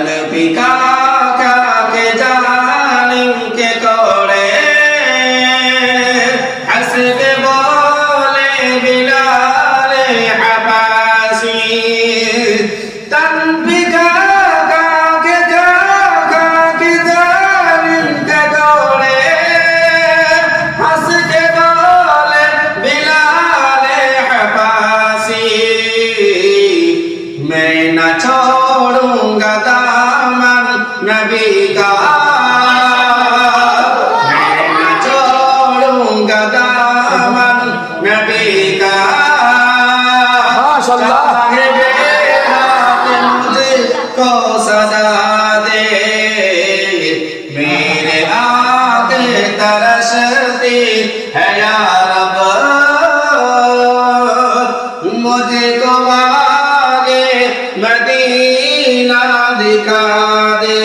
पिका के जालिम के कोड़े हंस के बोले बिलाल हबासी तन पिका के जालिम के कोड़े हंस के बोले बिलाल हबासी मैं न छोड़ूंगा दामन नबी का मैं न छोड़ूंगा दामन नबी का माशाअल्लाह चाहे बेरात मुझको सजा दे मेरे आगे तरसती है या रब मुझको आगे मदीना दिखा दे